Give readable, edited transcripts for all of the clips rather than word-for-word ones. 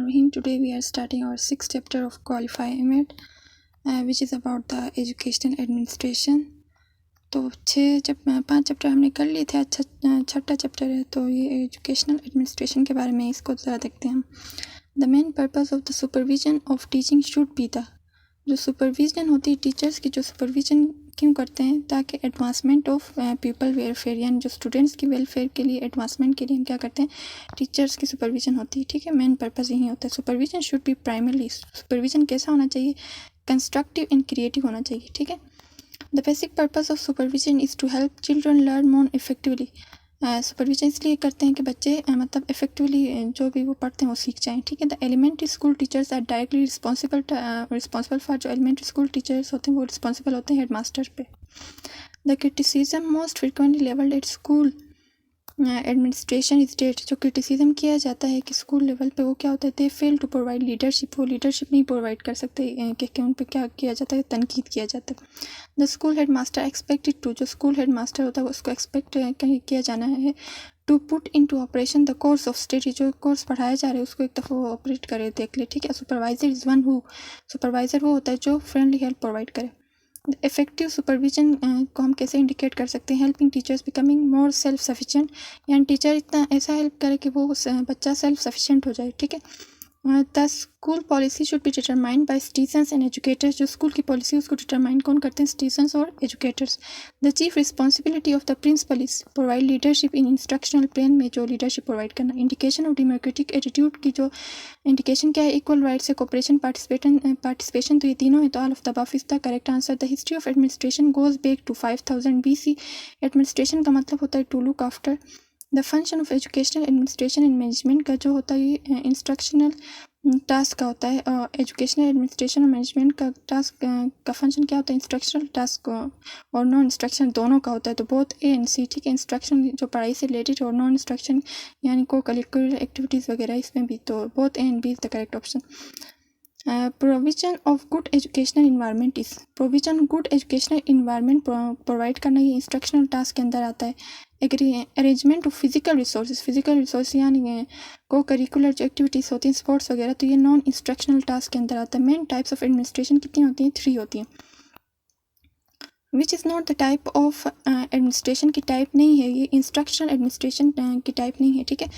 Bismillahirrahmanirrahim. Today we are starting our 6th chapter of Qualify MEd, which is about the educational administration. तो 5 chapter हमने कर लिए थे, छठा चैप्टर है तो ये एजुकेशनल एडमिनिस्ट्रेशन के बारे में, इसको ज़रा देखते हैं हम. The main purpose of the supervision of teaching should be the, जो सुपरविजन होती है टीचर्स की, जो सुपरविजन क्यों करते हैं, ताकि एडवांसमेंट ऑफ पीपल वेलफेयर, यानी जो स्टूडेंट्स की वेलफेयर के लिए, एडवांसमेंट के लिए हम क्या करते हैं, टीचर्स की सुपरविजन होती है. ठीक है, मेन पर्पस यही होता है. Supervision should be primarily, supervision कैसा होना चाहिए, कंस्ट्रक्टिव एंड क्रिएटिव होना चाहिए. ठीक है. The basic purpose of supervision is to help children learn more effectively. Supervision इसलिए करते हैं कि बच्चे मतलब इफेक्टिवली जो भी वो पढ़ते हैं वो सीख जाएं. ठीक है. The elementary school teachers are directly responsible for, जो एलिमेंट्री स्कूल टीचर्स होते हैं वो रिस्पॉन्सिबल होते हैं हेडमास्टर पे. The criticism most frequently levelled at school administration is that, जो क्रिटिसिज्म किया जाता है कि स्कूल लेवल पे वो क्या होता है, दे फेल टू प्रोवाइड लीडरशिप, वो लीडरशिप नहीं प्रोवाइड कर सकते, कि उन पे क्या किया जाता है, तनकीद किया जाता है. The school headmaster expected to, जो स्कूल हेड मास्टर होता है उसको एक्सपेक्ट किया जाना है to put into operation the course of study, जो कोर्स पढ़ाया जा रहा है उसको एक दफ़ा वो ऑपरेट करे, देख ले. ठीक है. Supervisor is one who, supervisor वो होता है जो फ्रेंडली हेल्प प्रोवाइड करे. इफेक्टिव सुपरविजन को हम कैसे इंडिकेट कर सकते हैं, helping teachers becoming more self sufficient, यानी टीचर इतना ऐसा हेल्प करे कि वो बच्चा सेल्फ सफिशिएंट हो जाए. ठीक है. The school policy should be determined by citizens and educators, जो स्कूल की पॉलिसी उसको डिटरमाइन कौन करते हैं, सिटीजन्स और educators. The chief responsibility of the principal is provide leadership in instructional plan, में जो लीडरशिप प्रोवाइड करना. इंडिकेशन ऑफ डेमोक्रेटिक एटीट्यूड की जो इंडिकेशन क्या है, इक्वल राइट से कोऑपरेशन, पार्टिसिपेशन, तो ये तीनों है. तो all of the above is the correct answer. The history of administration goes back to 5000 BC. Administration का मतलब होता है to look after. The function of educational administration and management का जो होता है ये इंस्ट्रक्शनल टास्क का होता है. एजुकेशनल एडमिनिस्ट्रेशन और मैनेजमेंट का टास्क का फंक्शन क्या होता है, इंस्ट्रक्शनल टास्क और नॉन इंस्ट्रक्शन दोनों का होता है. तो बोथ ए एंड सी. ठीक है. इंस्ट्रक्शन जो पढ़ाई से रिलेटेड और नॉन इंस्ट्रक्शन यानी को करिकुलर एक्टिविटीज़ वगैरह इसमें भी, तो both A and B is the correct option. Provision of good educational environment is, provision good educational environment provide करना ये इंस्ट्रक्शनल टास्क के अंदर आता है. अरेंजमेंट ऑफ फिजिकल रिसोर्स यानी को करिकुलर जो एक्टिविटीज़ होती हैं, स्पोर्ट्स वगैरह, तो ये नॉन इंस्ट्रक्शनल टास्क के अंदर आता है. मेन टाइप्स ऑफ एडमिनिस्ट्रेशन कितनी होती हैं, 3 होती हैं. Which is not the type of administration की टाइप नहीं है, ये इंस्ट्रक्शनल एडमिनिस्ट्रेशन की टाइप नहीं है. ठीक है.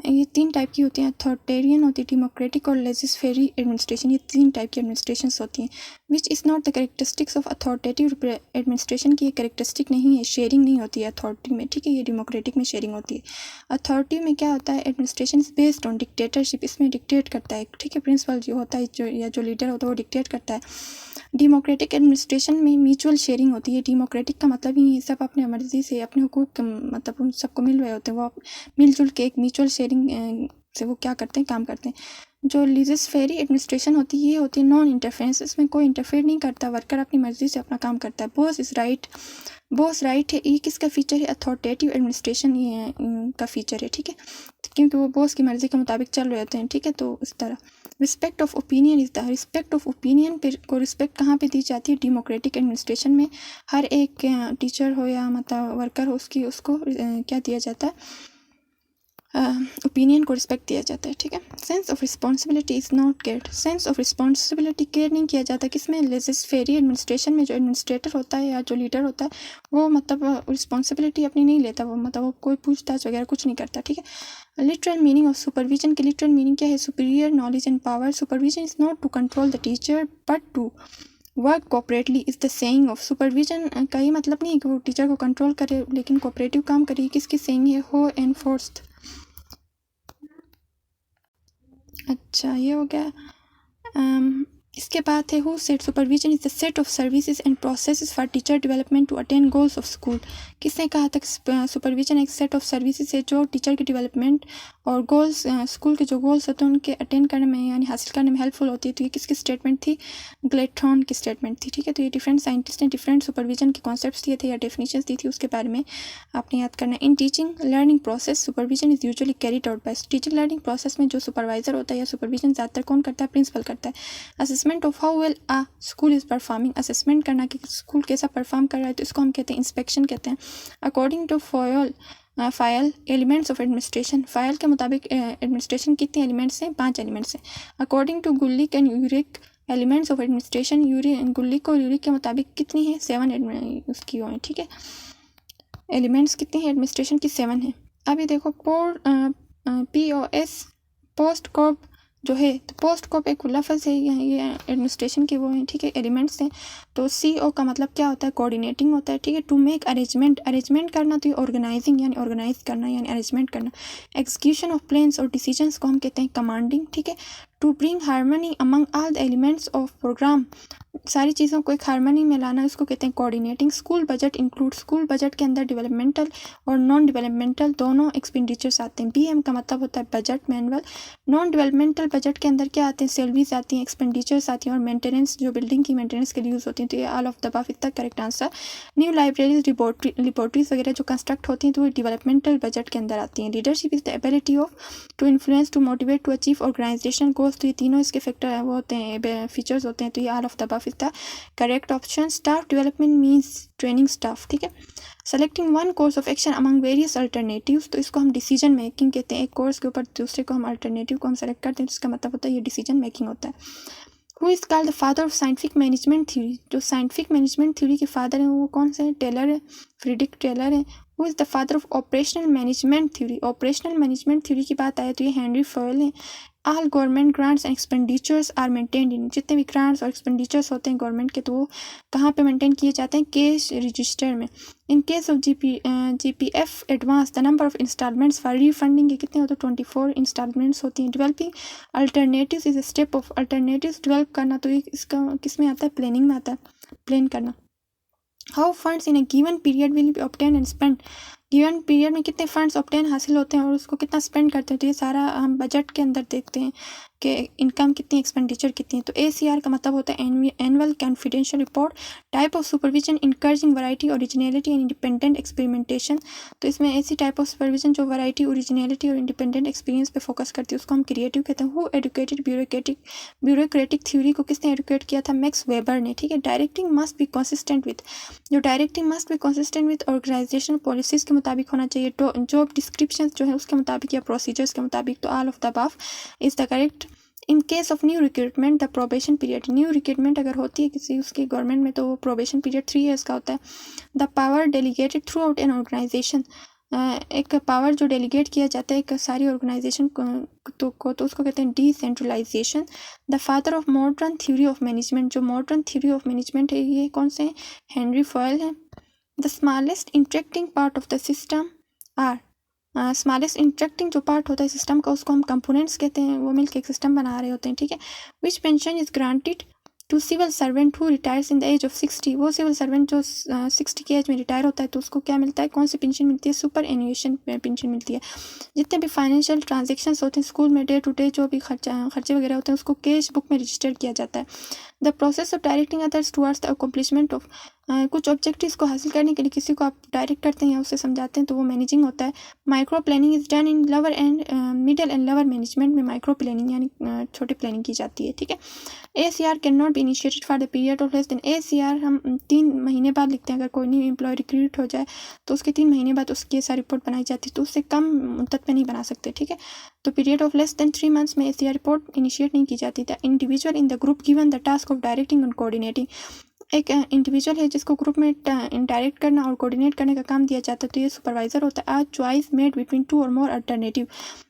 ये 3 टाइप की होती हैं, अथॉरिटेरियन होती है, डेमोक्रेटिक और लेजिस्लेटिव एडमिनिस्ट्रेशन. ये 3 टाइप की एडमिनिस्ट्रेशंस होती हैं. Which is not the characteristics of authoritative administration की ये कैरेक्टरिस्टिक नहीं है, शेयरिंग नहीं होती है अथॉरिटी में. ठीक है. ये डेमोक्रेटिक में शेयरिंग होती है. अथॉरिटी में क्या होता है, administration is based on dictatorship, इसमें डिक्टेट करता है. ठीक है. प्रिंसिपल जो होता है जो लीडर होता है वो डिक्टेट करता है. डेमोक्रेटिक एडमिनिस्ट्रेशन में म्यूचुअल शेयरिंग होती है. डेमोक्रेटिक का मतलब ही सब अपने मर्जी से अपने हुकूक मतलब उन सबको मिल रहे होते हैं, वो मिलजुल के एक म्यूचुअल शेयरिंग से वो क्या करते हैं, काम करते हैं. जो लेजिस्लेटिव एडमिनिस्ट्रेशन होती है ये होती है नॉन इंटरफेरेंस, इसमें कोई इंटरफेयर नहीं करता, वर्कर अपनी मर्जी से अपना काम करता है. बॉस राइट है, ये किसका फीचर है, अथॉरिटेटिव एडमिनिस्ट्रेशन ये का फीचर है. ठीक है. क्योंकि वो बॉस की मर्जी के मुताबिक चल रहे होते हैं. ठीक है. तो इस तरह respect of opinion is the, respect of opinion को रिस्पेक्ट कहाँ पे दी जाती है, डेमोक्रेटिक एडमिनिस्ट्रेशन में. हर एक टीचर हो या मतलब वर्कर हो उसको क्या दिया जाता है, ओपिनियन को रिस्पेक्ट दिया जाता है. ठीक है. Sense of responsibility is not cared, sense of responsibility care नहीं किया जाता. किसमें, लेजिस्लेटिव एडमिनिस्ट्रेशन में. जो एडमिनिस्ट्रेटर होता है या जो लीडर होता है वो मतलब रिस्पॉन्सिबिलिटी अपनी नहीं लेता, वो मतलब वो कोई पूछताछ वगैरह कुछ नहीं करता. ठीक है. लिटरल मीनिंग ऑफ सुपरविजन की लिटरल मीनिंग क्या है, superior knowledge and power. Supervision is not to control the teacher but to work cooperatively is the saying of. Supervision का ही मतलब नहीं है कि वो टीचर को कंट्रोल करे लेकिन कोऑपरेटिव काम करे. किसकी सेइंग है, हो एंड फोर्थ. अच्छा ये हो गया. इसके बाद है who said supervision is the set of services and processes for teacher development to attain goals of school. किसने कहा था सुपरविजन एक सेट ऑफ सर्विसेज है जो टीचर के डेवलपमेंट और गोल्स, स्कूल के जो गोल्स होते हैं उनके अटेन करने में यानी हासिल करने में हेल्पफुल होती है. तो ये किसकी स्टेटमेंट थी, ग्लेथॉन की स्टेटमेंट थी. ठीक है. तो ये डिफरेंट साइंटिस्ट ने डिफरेंट सुपरविजन के कॉन्सेप्ट्स दिए थे या डेफिनेशंस दी थी, उसके बारे में आपने याद करना. In teaching learning process supervision is usually carried out by, teaching learning process में जो सुपरवाइजर होता है या सुपरविजन ज़्यादातर कौन करता है, प्रिंसिपल करता है. Assessment of how well a school is performing, assessment करना कि स्कूल कैसा परफॉर्म कर रहा है, तो इसको हम कहते हैं इंस्पेक्शन कहते हैं. According to Fayol Fayol elements of administration, Fayol के मुताबिक एडमिनिस्ट्रेशन कितने एलिमेंट्स हैं? 5 एलिमेंट्स हैं। According to Gulick and Urwick elements of administration, Gulick और यूरिक के मुताबिक कितनी है? 7 उसकी वो है, ठीक है। एलिमेंट्स कितनी है एडमिनिस्ट्रेशन की? 7 है। अभी देखो POS पोस्ट कॉप जो है, तो पोस्ट कॉप एक लफ्ज़ है, ये एडमिनिस्ट्रेशन के वो हैं, ठीक है, एलिमेंट्स हैं। तो CO का मतलब क्या होता है? कोऑर्डिनेटिंग होता है, ठीक है। टू मेक अरेंजमेंट, अरेंजमेंट करना, तो ये ऑर्गेनाइजिंग यानी ऑर्गेनाइज करना यानी अरेंजमेंट करना। एग्जीक्यूशन ऑफ प्लान्स और डिसीजंस को हम कहते हैं कमांडिंग, ठीक है। To bring harmony among all the elements of programme, सारी चीज़ों को एक हार्मनी में लाना, उसको कहते हैं coordinating. School budget include, school budget के अंदर डेवलपमेंटल और नॉन डेवलपमेंटल दोनों एक्सपेंडिचर्स आते हैं। BM का मतलब होता है budget manual. Non developmental budget के अंदर क्या आते हैं? सैलरीज आती हैं, एक्सपेंडिचर्स आती हैं और मेंटेनेंस, जो बिल्डिंग की मेंटेनेंस के लिए यूज़ होती हैं। तो ये ऑल ऑफ द अबव इसका correct answer. New libraries, laboratories वगैरह जो कंस्ट्रक्ट होती हैं, तो वो डेवलपमेंटल बजट के अंदर आती हैं। Leadership is the ability of to influence, to motivate, to achieve organisation goals. तो ये तीनों इसके फैक्टर वो होते हैं, फीचर्स होते हैं। तो ये all of the above is the correct option. Staff development means training staff, ठीक है। Selecting one course of action among various alternatives, तो इसको हम डिसीजन मेकिंग कहते हैं। एक कोर्स के ऊपर दूसरे को हम अल्टरनेटिव को हम सेलेक्ट करते हैं, तो इसका मतलब होता है ये डिसीजन मेकिंग होता है। Who is called the father of scientific management theory, जो साइंटिफिक मैनेजमेंट थ्योरी के फादर हैं वो कौन से हैं? टेलर है, फ्रीडरिक टेलर है। Who is the father of operational management theory, operational management theory की बात आए तो ये हेनरी फॉयल है। All government grants and expenditures are maintained in, जितने भी ग्रांट्स और एक्सपेंडिचर्स होते हैं गवर्नमेंट के, तो वो कहाँ पे मेंटेन किए जाते हैं? कैश रजिस्टर में। In case of GPF advance, the number of instalments for refunding, ये कितने होते हैं? 24 इंस्टॉलमेंट्स होती हैं। Developing alternatives is a step of, alternatives develop करना, तो ये इसका किस में आता है? प्लानिंग में आता है, प्लान करना। How funds in A given period will be obtain and spend, given period में कितने फंड्स ऑब्टेन हासिल होते हैं और उसको कितना स्पेंड करते हैं, तो ये सारा हम बजट के अंदर देखते हैं कि इनकम कितनी, एक्सपेंडिचर कितनी है। तो ACR का मतलब होता है annual confidential report. Type of supervision encouraging variety, originality and independent experimentation, तो इसमें ऐसी टाइप ऑफ सुपरविजन जो वैरायटी, ओरिजिनलिटी और इंडिपेंडेंट एक्सपीरियंस पे फोकस करती है, उसको हम क्रिएटिव कहते हैं। हु एडुकेटेड ब्यूरोक्रेटिक थ्योरी को किसने एडुकेट किया था? मैक्स वेबर ने, ठीक है। Directing must be consistent with, जो directing must be consistent with organisational policies के मुताबिक होना चाहिए। जॉब डिस्क्रिप्शन जो है उसके मुताबिक या प्रोसीजर्स के मुताबिक, तो all of the above is the correct. In case of new recruitment the probation period, new recruitment अगर होती है किसी उसकी गवर्नमेंट में, तो वो प्रोबेशन पीरियड 3 ईयर्स का होता है। The power delegated through an organisation, एक पावर जो डेलीगेट किया जाता है एक सारी ऑर्गेनाइजेशन को, तो उसको कहते हैं decentralisation. The father of modern theory of management, जो मॉडर्न थ्योरी ऑफ मैनेजमेंट है ये कौन से हैं? हेनरी फॉयल है। The smallest interacting part of the system are, smallest interacting जो पार्ट होता है सिस्टम का उसको हम कंपोनेंट्स कहते हैं, वो मिलकर एक सिस्टम बना रहे होते हैं, ठीक है। Which pension is granted to civil servant who retires in the age of 60, वो सिविल सर्वेंट जो 60 की एज में रिटायर होता है तो उसको क्या मिलता है? कौन सी पेंशन मिलती है? सुपर एन्युएशन पेंशन मिलती है। जितने भी फाइनेंशियल ट्रांजेक्शंस होते हैं स्कूल में, डे टू डे जो भी खर्चे वगैरह होते हैं उसको कैश बुक में रजिस्टर किया जाता है। The process of directing others towards the accomplishment of, कुछ ऑब्जेक्टिव्स को हासिल करने के लिए किसी को आप डायरेक्ट करते हैं या उससे समझाते हैं, तो वो मैनेजिंग होता है। Micro planning is done in lower and middle and lower management में माइक्रो प्लानिंग यानी छोटी प्लानिंग की जाती है, ठीक है। ACR can not be initiated for the period of less than, ACR हम 3 महीने बाद लिखते हैं। अगर कोई न्यू एम्प्लॉय रिक्रूट हो जाए तो उसके 3 महीने बाद उसकी ACR रिपोर्ट बनाई जाती है, तो उससे कम मुद्दत में नहीं बना सकते, ठीक है। तो period of less than 3 months में ACR रिपोर्ट इनिशिएट नहीं की जाती। The individual in the group given the task of directing and coordinating, एक इंडिविजुअल है जिसको ग्रुप में डायरेक्ट करना और कोऑर्डिनेट करने का काम दिया जाता है, तो ये सुपरवाइजर होता है। आज चॉइस मेड बिटवीन 2 और मोर अल्टरनेटिव,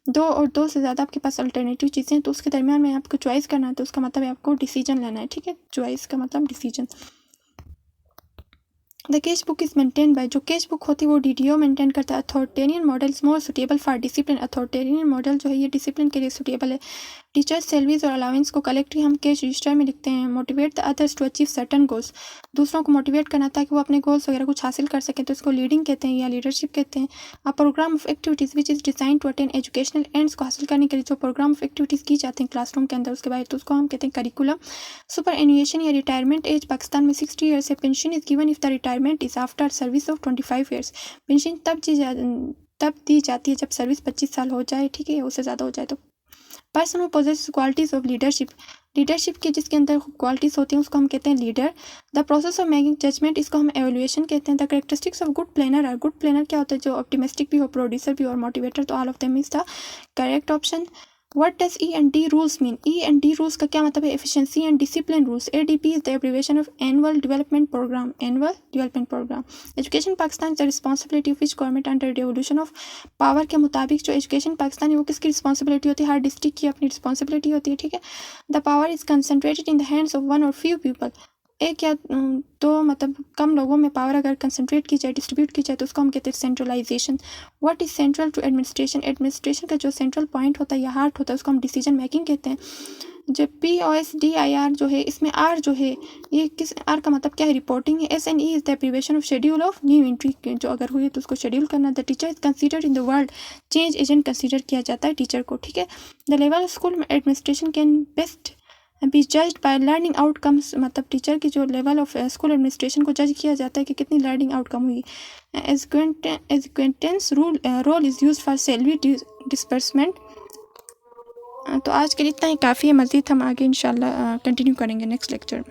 2 और 2 से ज़्यादा आपके पास अल्टरनेटिव चीज़ें हैं तो उसके दरमियान में आपको चॉइस करना है, तो उसका मतलब है आपको डिसीजन लेना है, ठीक है। चॉइस का मतलब decision. The cash book is maintain by, जो कैश बुक होती है वो DDO मेंटेन करता है। Authoritarian model is more suitable for discipline, authoritarian model जो है ये डिसिप्लिन के लिए सुटेबल है। टीचर्स सैलरीज और अलाउंस को कलेक्टिव हम कैश रजिस्टर में लिखते हैं। Motivate the others to achieve certain goals, दूसरों को मोटिवेट करना ताकि वो अपने गोल्स वगैरह कुछ हासिल कर सकें, तो इसको लीडिंग कहते हैं या लीडरशिप कहते हैं। A programme of activities which is design to attain educational ends, को हासिल करने के लिए जो प्रोग्राम ऑफ एक्टिविटीज़ की जाती हैं क्लासरूम के अंदर उसके बाहर, तो उसको हम कहते हैं करिकुलम। सुपर एन्युएशन या रिटायरमेंट एज पाकिस्तान में 60 ईयर्स है। Pension is given if the retirement is after service of 25 years, pension तब दी जाती है जब सर्विस 25 साल हो जाए, ठीक है, उससे ज़्यादा हो जाए तो person who possesses qualities of leadership, leadership की जिसके अंदर क्वालिटीज होती हैं उसको हम कहते हैं leader. The process of making judgement, इसको हम एवेल्युएशन कहते हैं। The characteristics of good planner are, good planner क्या होता है, जो ऑप्टिमिस्टिक भी हो, प्रोड्यूसर भी और मोटिवेटर, तो all of them is the correct option. What does E&D rules mean? E&D rules का क्या मतलब है? Efficiency and Discipline Rules. ADP is the abbreviation of Annual Development Program. Annual Development Program. Education Pakistan is the responsibility of which government under devolution of power के मुताबिक जो education Pakistan है वो किसकी रिस्पॉन्सिबिलिटी होती है? हर डिस्ट्रिक्ट की अपनी रिस्पॉन्सिबिलिटी होती है, ठीक है। The power is concentrated in the hands of one और फ्यू पीपल, एक या दो मतलब कम लोगों में पावर अगर कंसंट्रेट की जाए, डिस्ट्रीब्यूट की जाए, तो उसको हम कहते हैं centralisation. What is central to administration, administration का जो सेंट्रल पॉइंट होता है या हार्ट होता है उसको हम डिसीजन मेकिंग कहते हैं। जो POSDIR जो है, इसमें R जो है ये किस, R का मतलब क्या है? रिपोर्टिंग है। SNE is the abbreviation of schedule of new entry, जो अगर हुई तो उसको शेड्यूल करना। The teacher is considered in the world, change agent consider किया जाता है टीचर को, ठीक है। The level of school administration can best B judged by learning outcomes, मतलब टीचर की जो लेवल ऑफ स्कूल एडमिनिस्ट्रेशन को जज किया जाता है कि कितनी लर्निंग आउटकम हुई। एजुकेटेंस role is use for salary disbursement. तो आज के लिए इतना ही काफ़ी है, मज़ीद हम आगे इंशाल्लाह कंटिन्यू करेंगे नेक्स्ट लेक्चर में।